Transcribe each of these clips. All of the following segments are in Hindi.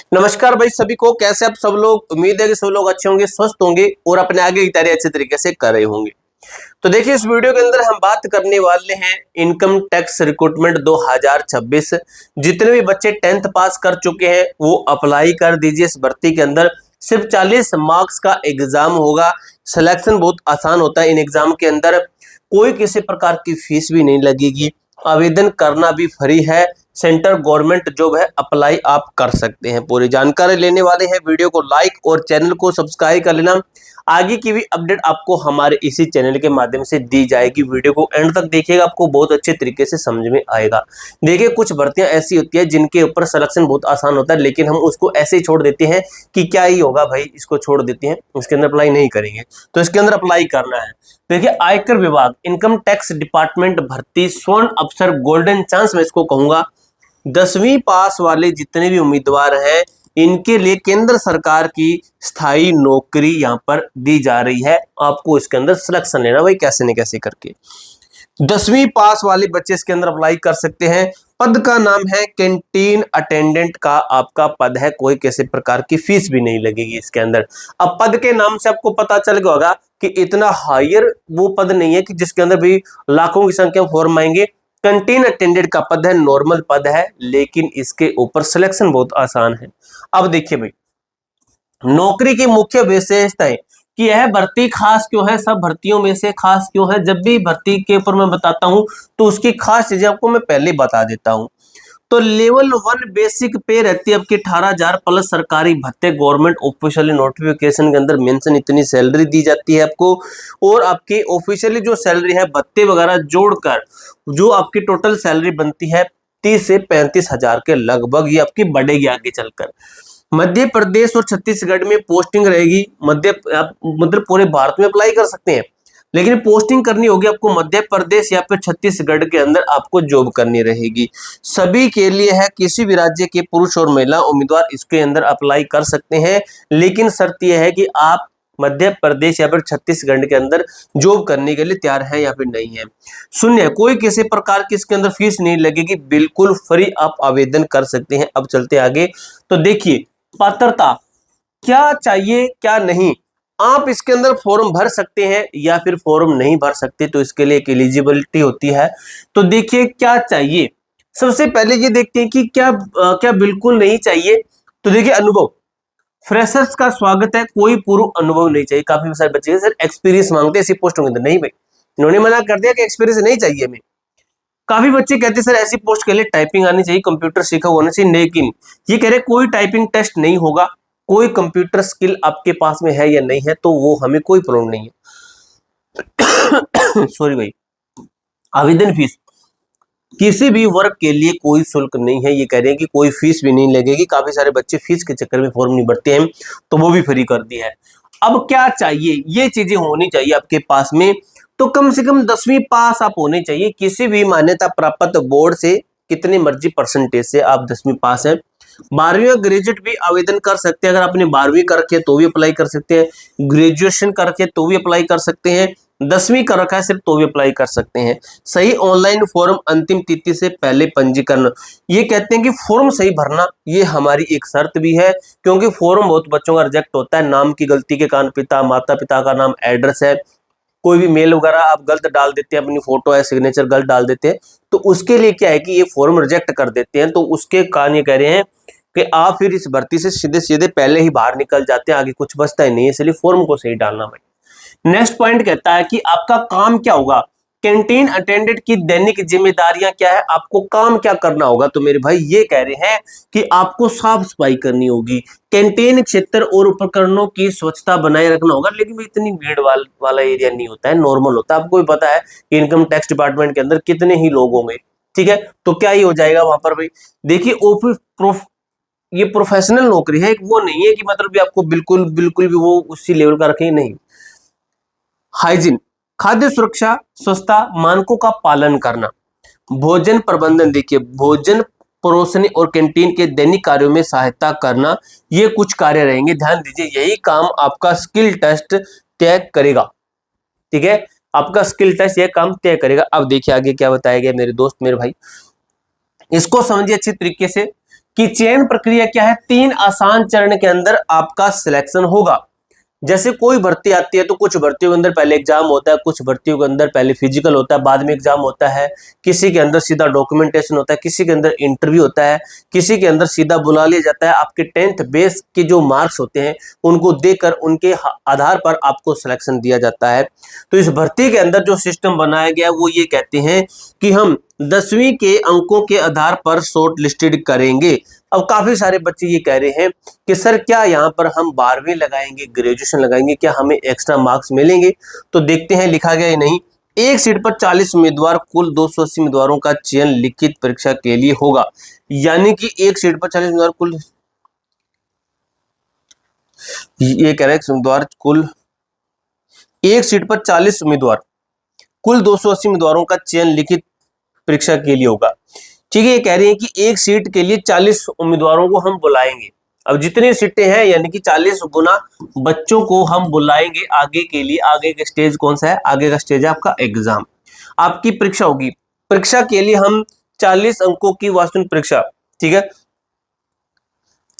नमस्कार भाई सभी को, कैसे आप सब लोग। उम्मीद है कि सब लोग अच्छे होंगे, स्वस्थ होंगे और अपने आगे की तैयारी अच्छे तरीके से कर रहे होंगे। तो देखिए, इस वीडियो के अंदर हम बात करने वाले हैं इनकम टैक्स रिक्रूटमेंट 2026। जितने भी बच्चे 10th पास कर चुके हैं वो अप्लाई कर दीजिए इस भर्ती के अंदर। सिर्फ 40 मार्क्स का एग्जाम होगा। सिलेक्शन बहुत आसान होता है इन एग्जाम के अंदर। कोई किसी प्रकार की फीस भी नहीं लगेगी। आवेदन करना भी फ्री है। सेंटर गवर्नमेंट जॉब है, अप्लाई आप कर सकते हैं। पूरी जानकारी लेने वाले हैं। वीडियो को लाइक और चैनल को सब्सक्राइब कर लेना। आगे की भी अपडेट आपको हमारे इसी चैनल के माध्यम से दी जाएगी। वीडियो को एंड तक देखिएगा, आपको बहुत अच्छे तरीके से समझ में आएगा। देखिए, कुछ भर्तियां ऐसी होती है जिनके ऊपर सिलेक्शन बहुत आसान होता है, लेकिन हम उसको ऐसे ही छोड़ देते हैं कि क्या ही होगा भाई, इसको छोड़ देते हैं, इसके अंदर अप्लाई नहीं करेंगे। तो इसके अंदर अप्लाई करना है। देखिए, आयकर विभाग इनकम टैक्स डिपार्टमेंट भर्ती स्वर्ण अवसर गोल्डन चांस में इसको कहूंगा। 10वीं पास वाले जितने भी उम्मीदवार हैं इनके लिए केंद्र सरकार की स्थायी नौकरी यहां पर दी जा रही है। आपको इसके अंदर सिलेक्शन लेना भाई, कैसे न कैसे करके। 10वीं पास वाले बच्चे इसके अंदर अप्लाई कर सकते हैं। पद का नाम है कैंटीन अटेंडेंट का आपका पद है। कोई किसी प्रकार की फीस भी नहीं लगेगी इसके अंदर। अब पद के नाम से आपको पता चल गया होगा कि इतना हायर वो पद नहीं है कि जिसके अंदर भी लाखों की संख्या में फॉर्म आएंगे। कैंटीन अटेंडेंट का पद है, नॉर्मल पद है, लेकिन इसके ऊपर सिलेक्शन बहुत आसान है। अब देखिए भाई, नौकरी की मुख्य विशेषताएं कि यह भर्ती खास क्यों है, सब भर्तियों में से खास क्यों है। जब भी भर्ती के ऊपर मैं बताता हूं तो उसकी खास चीजें आपको मैं पहले बता देता हूं। तो लेवल 1 बेसिक पे रहती है आपकी 18,000 प्लस सरकारी भत्ते। गवर्नमेंट ऑफिशियली नोटिफिकेशन के अंदर मेंशन इतनी सैलरी दी जाती है आपको। और आपकी ऑफिशियली जो सैलरी है भत्ते वगैरह जोड़कर जो आपकी टोटल सैलरी बनती है 30 से 35,000 के लगभग, ये आपकी बढ़ेगी आगे चलकर। मध्य प्रदेश और छत्तीसगढ़ में पोस्टिंग रहेगी। आप मतलब पूरे भारत में अप्लाई कर सकते हैं, लेकिन पोस्टिंग करनी होगी आपको मध्य प्रदेश या फिर छत्तीसगढ़ के अंदर आपको जॉब करनी रहेगी। सभी के लिए है, किसी भी राज्य के पुरुष और महिला उम्मीदवार इसके अंदर अप्लाई कर सकते हैं, लेकिन शर्त यह है कि आप मध्य प्रदेश या फिर छत्तीसगढ़ के अंदर जॉब करने के लिए तैयार है या फिर नहीं है। शून्य, कोई किसी प्रकार की इसके अंदर फीस नहीं लगेगी, बिल्कुल फ्री आप आवेदन कर सकते हैं। अब चलते आगे। तो देखिए, पात्रता क्या चाहिए क्या नहीं। आप इसके अंदर फॉर्म भर सकते हैं या फिर फॉर्म नहीं भर सकते, तो इसके लिए एक एलिजिबिलिटी होती है। तो देखिए क्या चाहिए। सबसे पहले ये देखते हैं कि क्या बिल्कुल नहीं चाहिए। तो देखिए, अनुभव, फ्रेशर्स का स्वागत है, कोई पूर्व अनुभव नहीं चाहिए। काफी सारे बच्चे सर एक्सपीरियंस मांगते हैं ऐसी पोस्टों के अंदर। नहीं भाई, इन्होंने मना कर दिया कि एक्सपीरियंस नहीं चाहिए हमें। काफी बच्चे कहते हैं सर ऐसी पोस्ट के लिए टाइपिंग आनी चाहिए, कंप्यूटर सीखा होना चाहिए, लेकिन ये कह रहे कोई टाइपिंग टेस्ट नहीं होगा। कोई कंप्यूटर स्किल आपके पास में है या नहीं है तो वो हमें कोई प्रॉब्लम नहीं है। सॉरी भाई। आवेदन फीस, किसी भी वर्ग के लिए कोई शुल्क नहीं है। ये कह रहे हैं कि कोई फीस भी नहीं लगेगी। काफी सारे बच्चे फीस के चक्कर में फॉर्म नहीं भरते हैं, तो वो भी फ्री कर दी है। अब क्या चाहिए, ये चीजें होनी चाहिए आपके पास में। तो कम से कम 10वीं पास आप होने चाहिए किसी भी मान्यता प्राप्त बोर्ड से। कितनी मर्जी परसेंटेज से आप 10वीं पास है। 12वीं ग्रेजुएट भी आवेदन कर सकते हैं। अगर आपने 12वीं कर रखी है तो भी अप्लाई कर सकते हैं, ग्रेजुएशन कर रखे तो भी अप्लाई कर सकते हैं, 10वीं कर रखा है सिर्फ तो भी अप्लाई कर सकते हैं। सही ऑनलाइन फॉर्म, अंतिम तिथि से पहले पंजीकरण। ये कहते हैं कि फॉर्म सही भरना ये हमारी एक शर्त भी है, क्योंकि फॉर्म बहुत बच्चों का रिजेक्ट होता है। नाम की गलती के कारण, पिता माता पिता का नाम, एड्रेस है, कोई भी मेल वगैरह आप गलत डाल देते हैं, अपनी फोटो है, सिग्नेचर गलत डाल देते हैं, तो उसके लिए क्या है कि ये फॉर्म रिजेक्ट कर देते हैं। तो उसके कारण ये कह रहे हैं कि आप फिर इस भर्ती से सीधे सीधे पहले ही बाहर निकल जाते हैं, आगे कुछ बचता ही नहीं है। इसलिए फॉर्म को सही डालना भाई। नेक्स्ट पॉइंट कहता है कि आपका काम क्या होगा। कैंटीन अटेंडेंट की दैनिक जिम्मेदारियां क्या है, आपको काम क्या करना होगा। तो मेरे भाई ये कह रहे हैं कि आपको साफ सफाई करनी होगी, कैंटीन क्षेत्र और उपकरणों की स्वच्छता बनाए रखना होगा। लेकिन इतनी भीड़ वाला एरिया नहीं होता है, नॉर्मल होता है। आपको भी पता है कि इनकम टैक्स डिपार्टमेंट के अंदर कितने ही लोग होंगे, ठीक है। तो क्या ही हो जाएगा वहां पर भाई। देखिए, ये प्रोफेशनल नौकरी है, वो नहीं है कि मतलब भी आपको बिल्कुल बिल्कुल भी वो उसी लेवल का रखें, नहीं। हाइजीन, खाद्य सुरक्षा, स्वच्छता मानकों का पालन करना। भोजन प्रबंधन, देखिए भोजन परोसने और कैंटीन के दैनिक कार्यों में सहायता करना, ये कुछ कार्य रहेंगे। ध्यान दीजिए, यही काम आपका स्किल टेस्ट तय करेगा, ठीक है। आपका स्किल टेस्ट ये काम तय करेगा। अब देखिए आगे क्या बताया गया मेरे दोस्त मेरे भाई, इसको समझिए अच्छी तरीके से कि चयन प्रक्रिया क्या है, 3 आसान चरण के अंदर आपका सिलेक्शन होगा। जैसे कोई भर्ती आती है तो कुछ भर्तियों के अंदर पहले एग्जाम होता है, कुछ भर्तियों के अंदर पहले फिजिकल होता है, बाद में एग्जाम होता है, किसी के अंदर सीधा डॉक्यूमेंटेशन होता है, किसी के अंदर इंटरव्यू होता है, किसी के अंदर सीधा बुला लिया जाता है। आपके 10th बेस के जो मार्क्स होते हैं उनको देकर उनके आधार पर आपको सिलेक्शन दिया जाता है। तो इस भर्ती के अंदर जो सिस्टम बनाया गया वो ये कहते हैं कि हम 10वीं के अंकों के आधार पर शॉर्ट लिस्टेड करेंगे। अब काफी सारे बच्चे ये कह रहे हैं कि सर क्या यहाँ पर हम 12वीं लगाएंगे, ग्रेजुएशन लगाएंगे, क्या हमें एक्स्ट्रा मार्क्स मिलेंगे? तो देखते हैं लिखा गया है नहीं। एक सीट पर 40 उम्मीदवार, कुल 280 उम्मीदवारों का चयन लिखित परीक्षा के लिए होगा। यानी कि एक सीट पर 40 उम्मीदवार, कुल ये कह रहे हैं उम्मीदवार, कुल एक सीट पर 40 उम्मीदवार, कुल 280 उम्मीदवारों का चयन लिखित परीक्षा के लिए होगा। ठीक है, ये कह रही है कि एक सीट के लिए 40 उम्मीदवारों को हम बुलाएंगे। अब जितनी सीटें हैं यानी कि 40 गुना बच्चों को हम बुलाएंगे आगे के लिए। आगे का स्टेज कौन सा है? आगे का स्टेज है आपका एग्जाम, आपकी परीक्षा होगी। परीक्षा के लिए हम 40 अंकों की वास्तविक परीक्षा, ठीक है,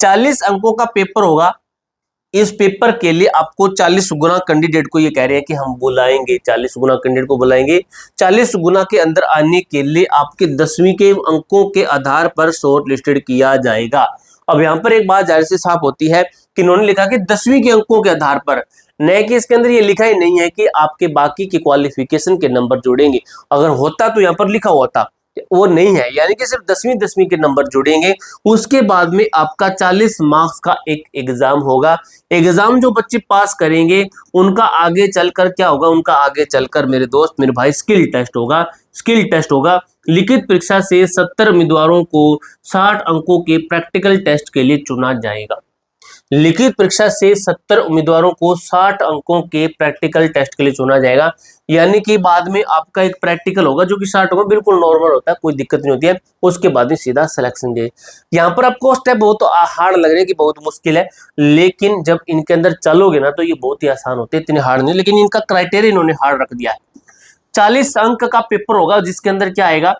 40 अंकों का पेपर होगा। इस पेपर के लिए आपको 40 गुना कैंडिडेट को ये कह रहे हैं कि हम बुलाएंगे, 40 गुना कैंडिडेट को बुलाएंगे। 40 गुना के अंदर आने के लिए आपके 10वीं के अंकों के आधार पर शॉर्ट लिस्टेड किया जाएगा। अब यहाँ पर एक बात जाहिर से साफ होती है कि इन्होंने लिखा कि 10वीं के अंकों के आधार पर, न कि इसके अंदर ये लिखा ही नहीं है कि आपके बाकी के क्वालिफिकेशन के नंबर जोड़ेंगे। अगर होता तो यहाँ पर लिखा होता, वो नहीं है, यानी कि सिर्फ 10वीं के नंबर जुड़ेंगे। उसके बाद में आपका 40 मार्क्स का एक एग्जाम होगा। एग्जाम जो बच्चे पास करेंगे उनका आगे चलकर क्या होगा? उनका आगे चलकर मेरे दोस्त, मेरे भाई, स्किल टेस्ट होगा। स्किल टेस्ट होगा। लिखित परीक्षा से 70 उम्मीदवारों को 60 अंकों के प्रैक्टिकल टेस्ट के लिए चुना जाएगा। लिखित परीक्षा से 70 उम्मीदवारों को 60 अंकों के प्रैक्टिकल टेस्ट के लिए चुना जाएगा। यानी कि बाद में आपका एक प्रैक्टिकल होगा जो कि 60 होगा, बिल्कुल नॉर्मल होता है, कोई दिक्कत नहीं होती है। उसके बाद में सीधा सिलेक्शन दे। यहाँ पर आपको स्टेप बहुत हार्ड लग रहे हैं कि बहुत मुश्किल है, लेकिन जब इनके अंदर चलोगे ना तो ये बहुत ही आसान होते हैं, इतने हार्ड नहीं। लेकिन इनका क्राइटेरिया इन्होंने हार्ड रख दिया है। 40 अंक का पेपर होगा जिसके अंदर क्या आएगा?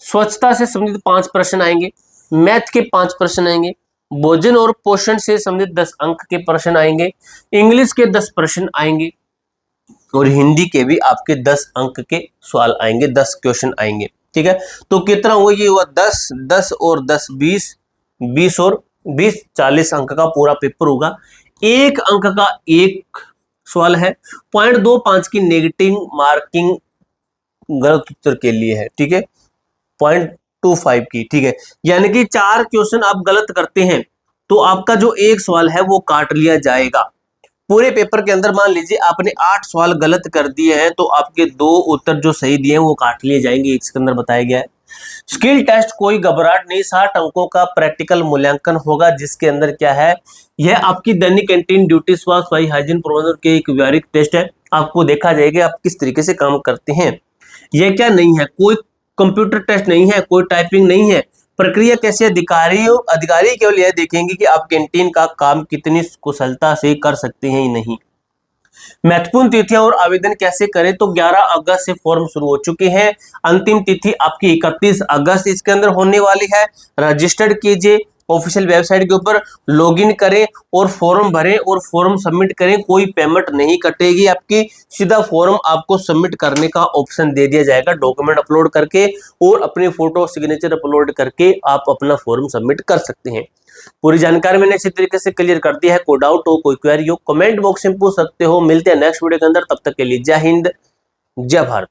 स्वच्छता से संबंधित 5 प्रश्न आएंगे, मैथ के 5 प्रश्न आएंगे, भोजन और पोषण से संबंधित 10 अंक के प्रश्न आएंगे, इंग्लिश के 10 प्रश्न आएंगे और हिंदी के भी आपके 10 अंक के सवाल आएंगे, 10 क्वेश्चन आएंगे। ठीक है, तो कितना हुआ? ये हुआ 10, 10 और 10 20, 20 और 20 40 अंक का पूरा पेपर होगा। 1 अंक का एक सवाल है। 0.25 की नेगेटिव मार्किंग गलत उत्तर के लिए है। ठीक है, 0.25 की, ठीक है, यानी कि 4 क्वेश्चन आप गलत करते हैं तो आपका जो एक सवाल है वो काट लिया जाएगा। पूरे पेपर के अंदर मान लीजिए आपने 8 सवाल गलत कर दिए हैं तो आपके 2 उत्तर जो सही दिए हैं वो काट लिए जाएंगे, इसके अंदर बताया गया है। स्किल टेस्ट कोई घबराहट नहीं, 60 अंकों का प्रैक्टिकल मूल्यांकन होगा जिसके अंदर क्या है? यह आपकी दैनिक कैंटीन ड्यूटी, स्वास्थ्य, सफाई, हाइजीन प्रबंधन के एक व्यावहारिक टेस्ट है। आपको देखा जाएगा आप किस तरीके से काम करते हैं। यह क्या नहीं है? कोई कंप्यूटर टेस्ट नहीं है, कोई टाइपिंग नहीं है। प्रक्रिया कैसे? अधिकारी केवल यह देखेंगे कि आप कैंटीन का काम कितनी कुशलता से कर सकते हैं या नहीं। महत्वपूर्ण तिथियां और आवेदन कैसे करें? तो 11 अगस्त से फॉर्म शुरू हो चुके हैं। अंतिम तिथि आपकी 31 अगस्त इसके अंदर होने वाली है। रजिस्टर्ड कीजिए, ऑफिशियल वेबसाइट के ऊपर लॉगिन करें और फॉर्म भरें और फॉर्म सबमिट करें। कोई पेमेंट नहीं कटेगी आपकी, सीधा फॉर्म आपको सबमिट करने का ऑप्शन दे दिया जाएगा। डॉक्यूमेंट अपलोड करके और अपनी फोटो सिग्नेचर अपलोड करके आप अपना फॉर्म सबमिट कर सकते हैं। पूरी जानकारी मैंने इसी तरीके से क्लियर कर दी है। कोई डाउट हो, कोई क्वेरी हो, कमेंट बॉक्स में पूछ सकते हो। मिलते हैं नेक्स्ट वीडियो के अंदर, तब तक के लिए जय हिंद, जय भारत।